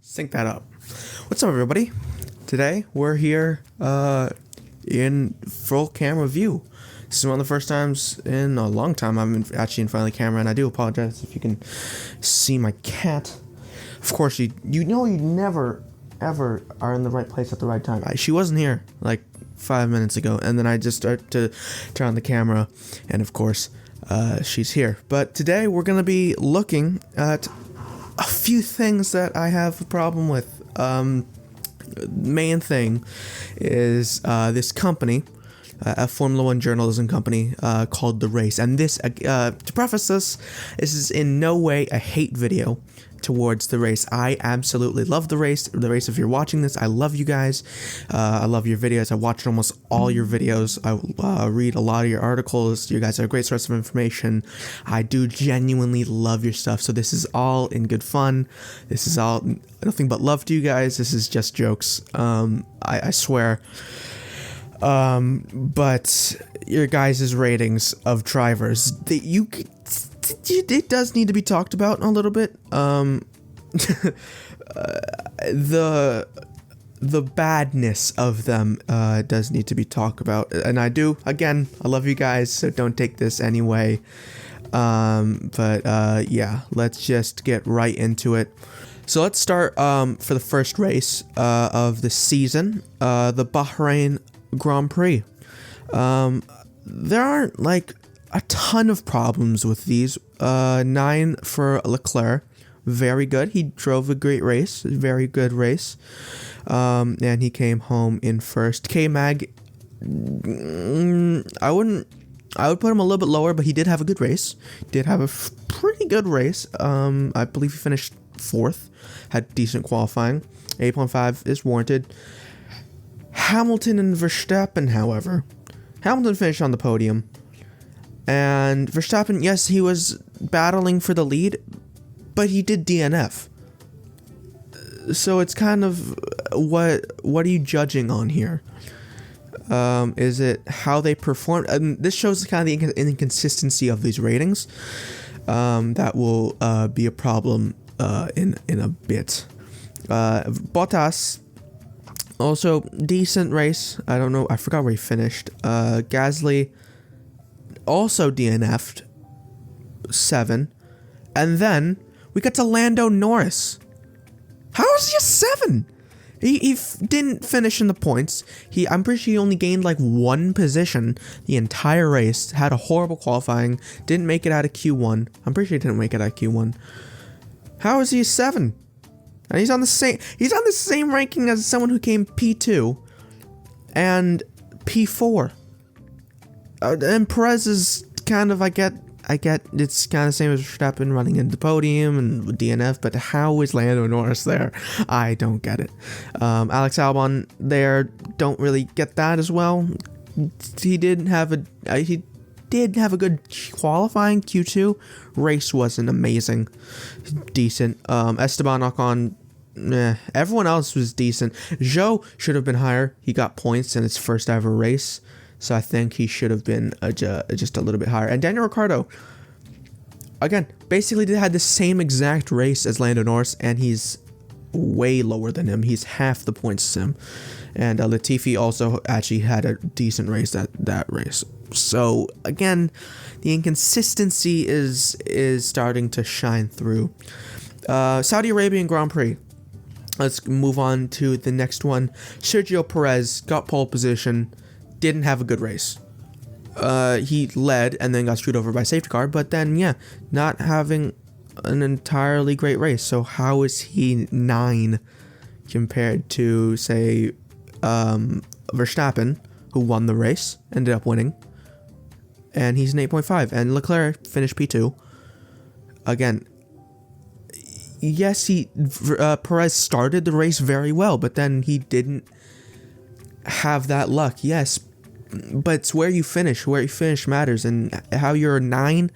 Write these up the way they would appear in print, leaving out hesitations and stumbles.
Sync that up. What's up, everybody? Today we're here in full camera view. This is one of the first times in a long time I'm actually in front of the camera, and I do apologize if you can see my cat. Of course, you know you never ever are in the right place at the right time. She wasn't here like 5 minutes ago, and then I just start to turn on the camera, and of course she's here. But today we're gonna be looking at a few things that I have a problem with. Main thing is this company, a Formula One journalism company called The Race. And this, to preface this is in no way a hate video towards The Race. I absolutely love The Race. The Race, if you're watching this, I love you guys. I love your videos. I watch almost all your videos. I read a lot of your articles. You guys are a great source of information. I do genuinely love your stuff. So this is all in good fun. This is all nothing but love to you guys. This is just jokes. I swear. But your guys' ratings of drivers, it does need to be talked about a little bit. The badness of them does need to be talked about, and I do. Again, I love you guys, so don't take this anyway. Yeah, let's just get right into it. So let's start for the first race of the season, the Bahrain Grand Prix. There aren't like a ton of problems with these. 9 for Leclerc, very good. He drove a great race, very good race, and he came home in first. K-Mag, I would put him a little bit lower, but he did have a good race. Did have a pretty good race. I believe he finished 4th, had decent qualifying. 8.5 is warranted. Hamilton and Verstappen, however, Hamilton finished on the podium, and Verstappen, yes, he was battling for the lead, but he did DNF. So it's kind of what are you judging on here? Is it how they perform? This shows kind of the inconsistency of these ratings. That will be a problem in a bit. Bottas, also decent race. I don't know. I forgot where he finished. Gasly also DNF'd 7. And then we got to Lando Norris. How is he a 7? He didn't finish in the points. I'm pretty sure he only gained like 1 position the entire race. Had a horrible qualifying. Didn't make it out of Q1. I'm pretty sure he didn't make it out of Q1. How is he a 7? And he's on the same ranking as someone who came P2 and P4. And Perez is kind of, I get it's kind of the same as Verstappen running into the podium and DNF, but how is Lando Norris there? I don't get it. Alex Albon there, don't really get that as well. He did have a good qualifying Q2. Race wasn't amazing. Decent. Esteban Ocon, everyone else was decent. Zhou should have been higher. He got points in his first ever race, so I think he should have been just a little bit higher. And Daniel Ricciardo, again, basically had the same exact race as Lando Norris, and he's way lower than him. He's half the points as him. And Latifi also actually had a decent race that race. So again, the inconsistency is starting to shine through. Saudi Arabian Grand Prix. Let's move on to the next one. Sergio Perez got pole position. Didn't have a good race. He led and then got screwed over by safety car, but then, yeah, not having an entirely great race. So how is he 9 compared to, say, Verstappen, who won the race, ended up winning, and he's an 8.5, and Leclerc finished P2. Again, yes, Perez started the race very well, but then he didn't have that luck. Yes, but it's where you finish matters, and how you're 9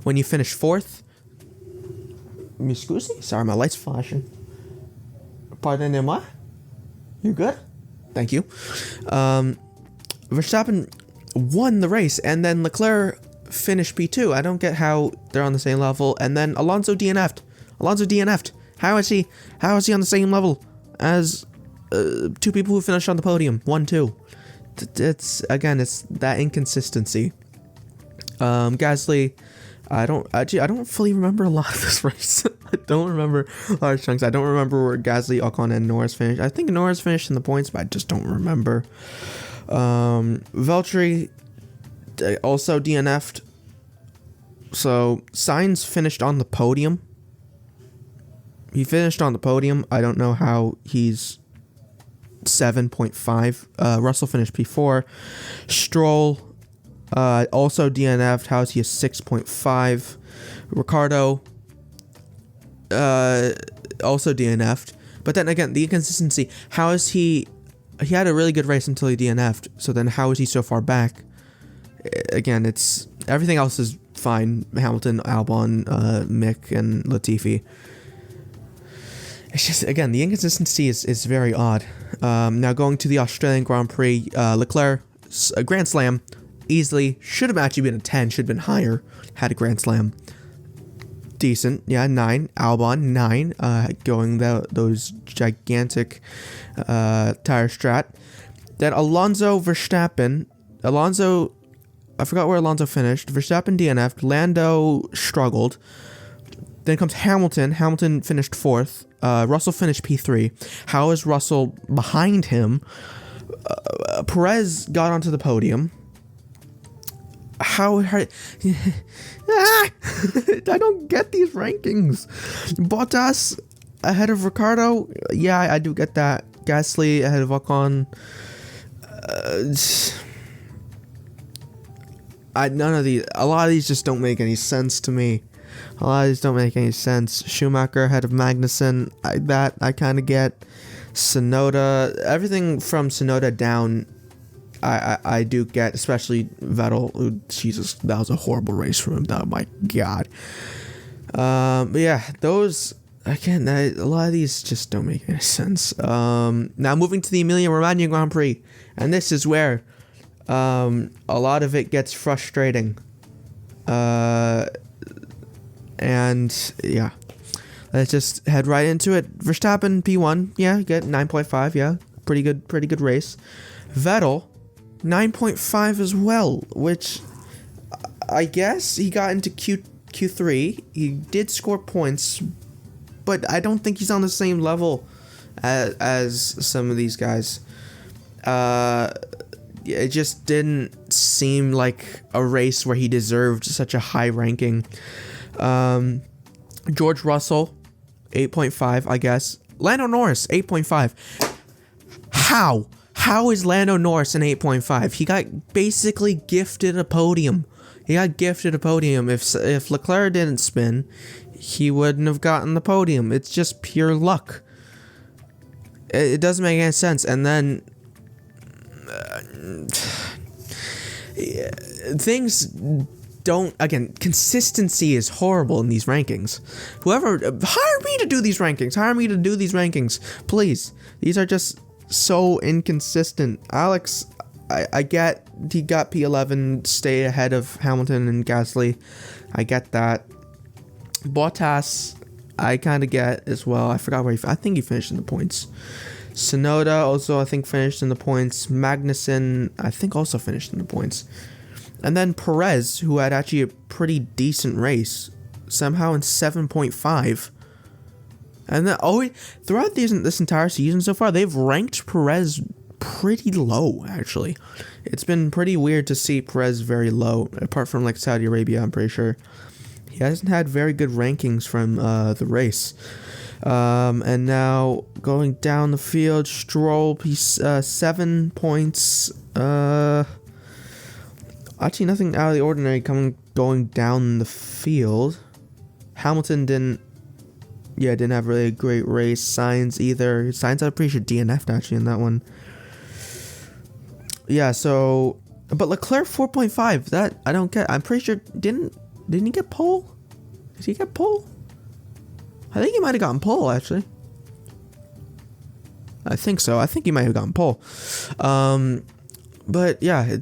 when you finish 4th. Mi scusi? Sorry, my light's flashing. Pardonnez-moi? You good? Thank you. Verstappen won the race, and then Leclerc finished P2. I don't get how they're on the same level. And then Alonso DNF'd. How is he on the same level as two people who finished on the podium? 1-2. It's that inconsistency. Gasly, I don't fully remember a lot of this race. I don't remember large chunks. I don't remember where Gasly, Ocon, and Norris finished. I think Norris finished in the points, but I just don't remember. Valtteri also DNF'd. So Sainz finished on the podium. He finished on the podium. I don't know how he's 7.5. Russell finished P4. Stroll also DNF'd. How is he a 6.5? Ricardo also DNF'd. But then again, the inconsistency. How is he had a really good race until he DNF'd. So then how is he so far back? Again, it's everything else is fine. Hamilton, Albon, Mick, and Latifi. It's just, again, the inconsistency is very odd. Now going to the Australian Grand Prix, Leclerc, a Grand Slam, easily, should have actually been a 10, should have been higher, had a Grand Slam. Decent, yeah, 9. Albon, 9, going those gigantic tire strat. Then Alonso, Verstappen. I forgot where Alonso finished. Verstappen DNF'd. Lando struggled. Then comes Hamilton. Hamilton finished 4th. Russell finished P3. How is Russell behind him? Perez got onto the podium. I don't get these rankings. Bottas ahead of Ricardo. Yeah, I do get that. Gasly ahead of Ocon. None of these. A lot of these just don't make any sense to me. A lot of these don't make any sense. Schumacher ahead of Magnussen. I kind of get. Tsunoda. Everything from Tsunoda down, I do get. Especially Vettel. Who, Jesus, that was a horrible race from him. Oh my God. But yeah, those. Again, a lot of these just don't make any sense. Now moving to the Emilia-Romagna Grand Prix. And this is where a lot of it gets frustrating. And yeah, let's just head right into it. Verstappen P1, yeah, get 9.5, yeah, pretty good race. Vettel 9.5 as well, which I guess he got into Q3. He did score points, but I don't think he's on the same level as some of these guys. It just didn't seem like a race where he deserved such a high ranking. George Russell, 8.5, I guess. Lando Norris, 8.5. How is Lando Norris an 8.5? He got basically gifted a podium. If Leclerc didn't spin, he wouldn't have gotten the podium. It's just pure luck. It doesn't make any sense. And then things don't, again, consistency is horrible in these rankings. Whoever, hire me to do these rankings, please. These are just so inconsistent. Alex, I get he got P11, stay ahead of Hamilton and Gasly. I get that. Bottas, I kind of get as well. I forgot where I think he finished in the points. Tsunoda also, I think, finished in the points. Magnussen, I think, also finished in the points. And then Perez, who had actually a pretty decent race, somehow in 7.5. And then, throughout this entire season so far, they've ranked Perez pretty low, actually. It's been pretty weird to see Perez very low, apart from, like, Saudi Arabia, I'm pretty sure. He hasn't had very good rankings from the race. And now, going down the field, Stroll, 7 points. Actually, nothing out of the ordinary going down the field. Hamilton didn't have really a great race. Sainz either. Sainz, I'm pretty sure DNF'd actually in that one. Yeah, so, but Leclerc 4.5. That I don't get. I'm pretty sure didn't he get pole? Did he get pole? I think he might have gotten pole actually. I think so. I think he might have gotten pole. But yeah.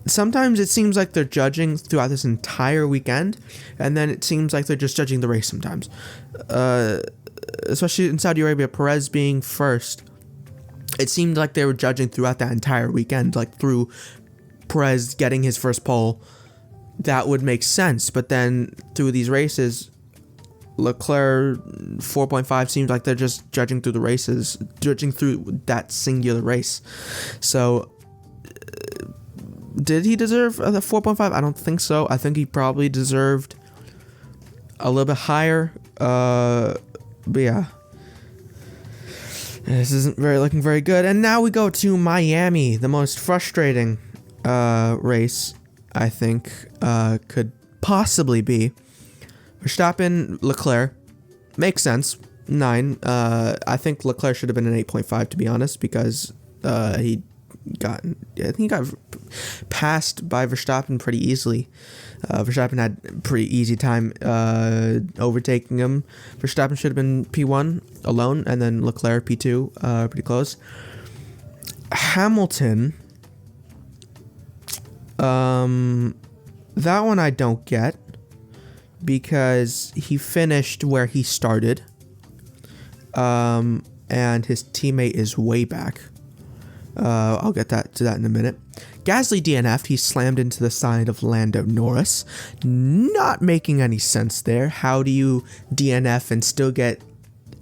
sometimes it seems like they're judging throughout this entire weekend, and then it seems like they're just judging the race sometimes. Especially in Saudi Arabia, Perez being first, it seemed like they were judging throughout that entire weekend, like through Perez getting his first pole. That would make sense, but then through these races, Leclerc 4.5 seems like they're just judging through the races, judging through that singular race. So, did he deserve the 4.5? I don't think so. I think he probably deserved a little bit higher. But yeah, this isn't looking very good. And now we go to Miami, the most frustrating race I think could possibly be. Verstappen, Leclerc, makes sense. 9. I think Leclerc should have been an 8.5 to be honest, because I think he got passed by Verstappen pretty easily. Verstappen had a pretty easy time overtaking him. Verstappen should have been P1 alone, and then Leclerc P2, pretty close. Hamilton, that one I don't get, because he finished where he started, and his teammate is way back. I'll get to that in a minute. Gasly DNF'd. He slammed into the side of Lando Norris. Not making any sense there. How do you DNF and still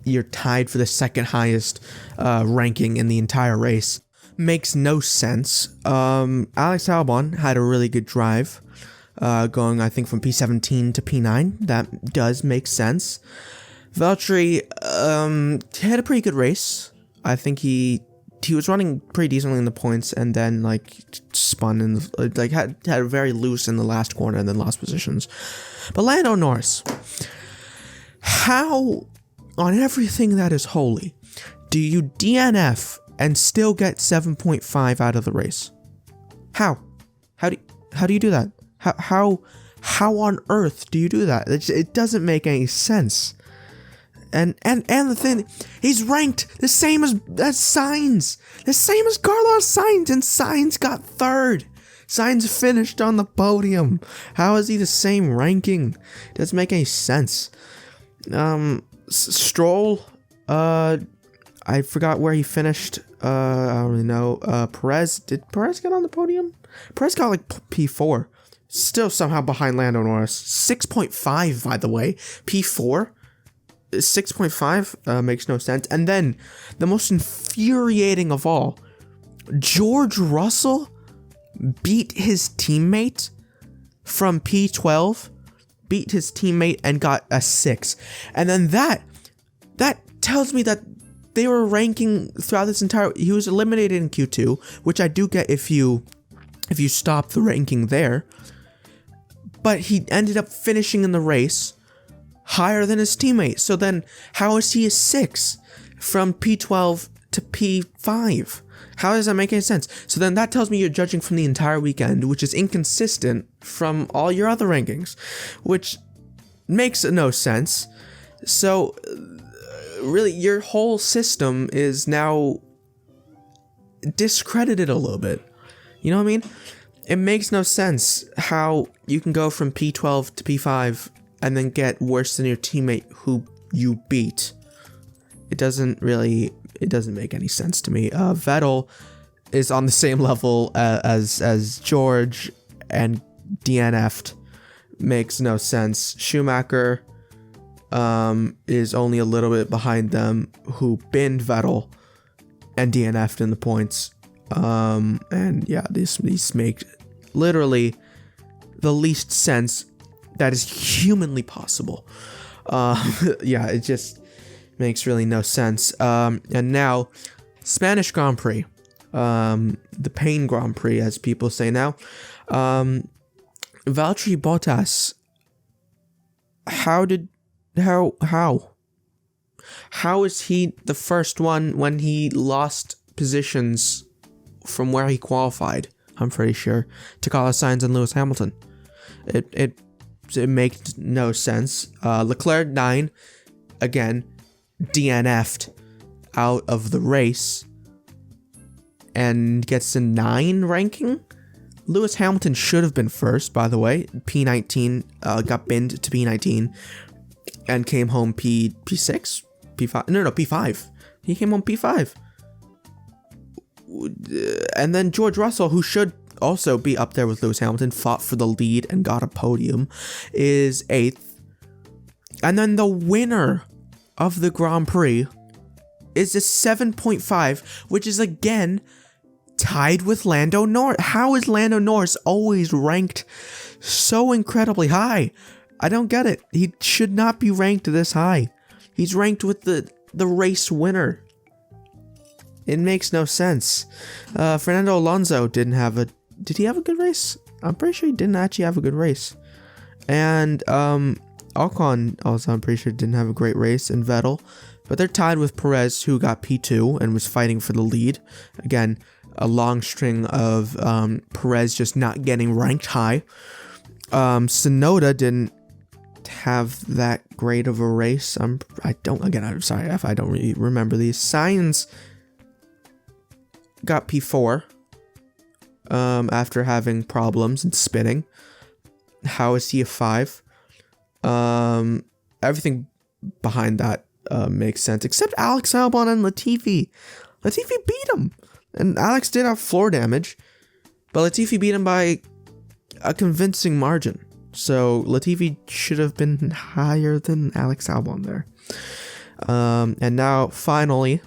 you're tied for the second highest ranking in the entire race? Makes no sense. Alex Albon had a really good drive, going, I think, from P17 to P9. That does make sense. Valtteri had a pretty good race. I think he was running pretty decently in the points, and then spun and had very loose in the last corner and then lost positions. But Lando Norris, how on everything that is holy do you DNF and still get 7.5 out of the race? How do you do that? How on earth do you do that? It doesn't make any sense. And the thing, he's ranked the same as Sainz, the same as Carlos Sainz, and Sainz got third. Sainz finished on the podium. How is he the same ranking? Doesn't make any sense. Stroll, I forgot where he finished. I don't really know. Perez, did Perez get on the podium? Perez got P4. Still somehow behind Lando Norris. 6.5, by the way. P4. 6.5 makes no sense. And then the most infuriating of all, George Russell beat his teammate from P12, beat his teammate and got a 6. And then that tells me that they were ranking throughout this entire, he was eliminated in Q2, which I do get if you stop the ranking there, but he ended up finishing in the race higher than his teammate. So then how is he a 6 from P12 to P5? How does that make any sense? So then that tells me you're judging from the entire weekend, which is inconsistent from all your other rankings, which makes no sense. So really, your whole system is now discredited a little bit. You know what I mean? It makes no sense how you can go from P12 to P5 and then get worse than your teammate who you beat. It doesn't make any sense to me. Vettel is on the same level as George and DNF'd. Makes no sense. Schumacher is only a little bit behind them, who binned Vettel and DNF'd in the points. And yeah, these make literally the least sense that is humanly possible. Yeah, it just makes really no sense. And now, Spanish Grand Prix, the Pain Grand Prix, as people say now. Valtteri Bottas, how is he the first one when he lost positions from where he qualified? I'm pretty sure, to Carlos Sainz and Lewis Hamilton. It makes no sense. Leclerc 9, again, DNF'd out of the race and gets a 9 ranking. Lewis Hamilton should have been first, by the way. P19 got binned to P19 and came home P6? P5? No, P5. He came home P5. And then George Russell, who should also be up there with Lewis Hamilton, fought for the lead and got a podium, is 8th. And then the winner of the Grand Prix is a 7.5, which is again tied with Lando Norris. How is Lando Norris always ranked so incredibly high? I don't get it. He should not be ranked this high. He's ranked with the race winner. It makes no sense. Fernando Alonso did he have a good race? I'm pretty sure he didn't actually have a good race. And Ocon also, I'm pretty sure, didn't have a great race, and Vettel. But they're tied with Perez, who got P2 and was fighting for the lead. Again, a long string of Perez just not getting ranked high. Tsunoda didn't have that great of a race. I'm sorry if I don't really remember these. Sainz got P4 after having problems and spinning. How is he a 5? Everything behind that makes sense, except Alex Albon and Latifi. Latifi beat him, and Alex did have floor damage, but Latifi beat him by a convincing margin. So Latifi should have been higher than Alex Albon there. And now, finally,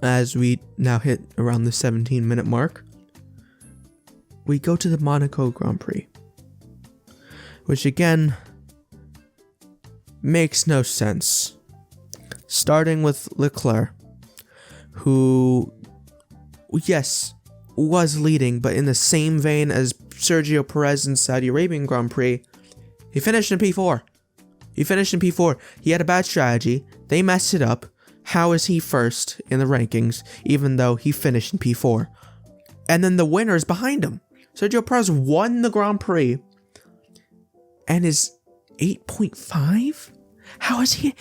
as we now hit around the 17-minute mark, we go to the Monaco Grand Prix, which again makes no sense. Starting with Leclerc, who, yes, was leading, but in the same vein as Sergio Perez in Saudi Arabian Grand Prix, he finished in P4. He had a bad strategy. They messed it up. How is he first in the rankings, even though he finished in P4? And then the winner is behind him. Sergio Perez won the Grand Prix and is 8.5? How is he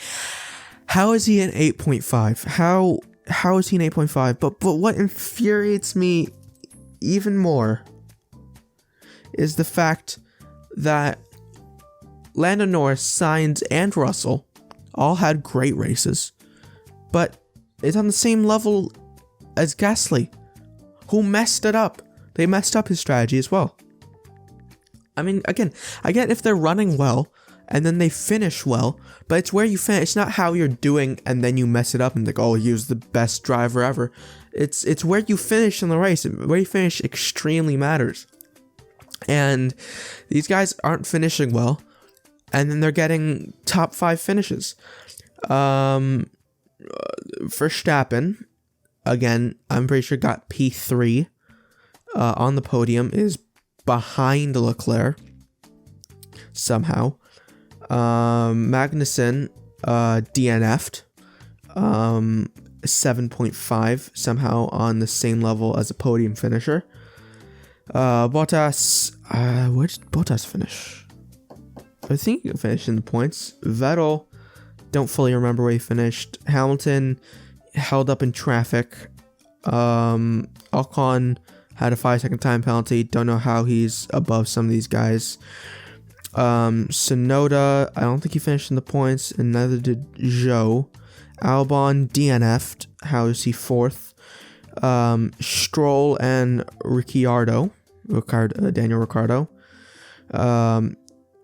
an 8.5? How is he an 8.5? But what infuriates me even more is the fact that Lando Norris, Sainz, and Russell all had great races, but it's on the same level as Gasly, who messed it up. They messed up his strategy as well. I mean, again, I get if they're running well and then they finish well, but it's where you finish. It's not how you're doing and then you mess it up and think, oh, he was the best driver ever. It's where you finish in the race. Where you finish extremely matters. And these guys aren't finishing well, and then they're getting top 5 finishes. Verstappen, again, I'm pretty sure got P3 on the podium, is behind Leclerc somehow. Magnussen DNF'd, 7.5, somehow on the same level as a podium finisher. Bottas, where did Bottas finish? I think he finished in the points. Vettel, don't fully remember where he finished. Hamilton held up in traffic. Ocon had a 5-second time penalty. Don't know how he's above some of these guys. Tsunoda, I don't think he finished in the points, and neither did Zhou. Albon DNF'd. How is he 4th? Stroll and Daniel Ricciardo.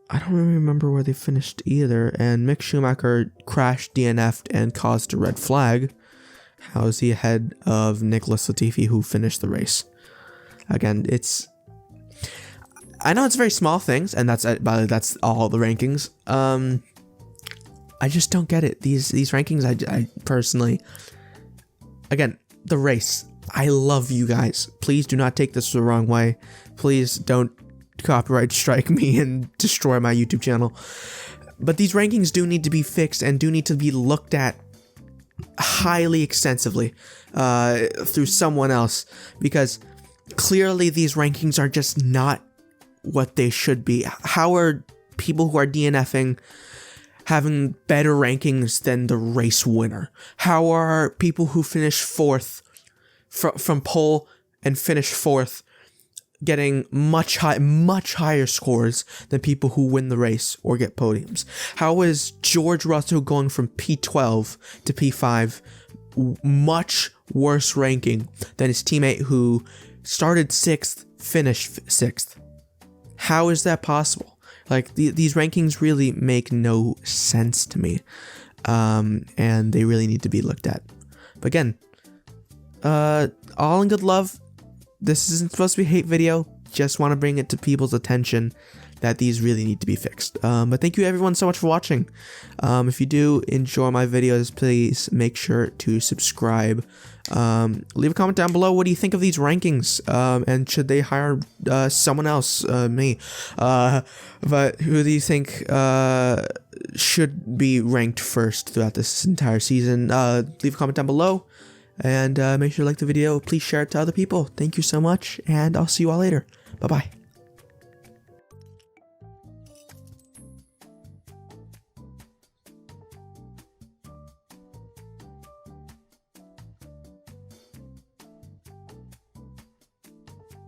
I don't really remember where they finished either. And Mick Schumacher crashed, DNF'd, and caused a red flag. How is he ahead of Nicholas Latifi, who finished the race? Again, I know it's very small things, and that's all the rankings. I just don't get it. These rankings, I personally, again, the race. I love you guys. Please do not take this the wrong way. Please don't copyright strike me and destroy my YouTube channel. But these rankings do need to be fixed and do need to be looked at highly extensively through someone else, because clearly these rankings are just not what they should be. How are people who are DNFing having better rankings than the race winner? How are people who finish 4th from pole and finish 4th getting much higher scores than people who win the race or get podiums? How is George Russell going from P12 to P5 much worse ranking than his teammate who started 6th, finished 6th? How is that possible? Like, these rankings really make no sense to me, and they really need to be looked at. But again, all in good love. This isn't supposed to be a hate video. Just want to bring it to people's attention that these really need to be fixed. But thank you everyone so much for watching. If you do enjoy my videos, please make sure to subscribe. Leave a comment down below. What do you think of these rankings? And should they hire someone else? Me. But who do you think should be ranked first throughout this entire season? Leave a comment down below. And make sure to like the video. Please share it to other people. Thank you so much. And I'll see you all later. Bye-bye.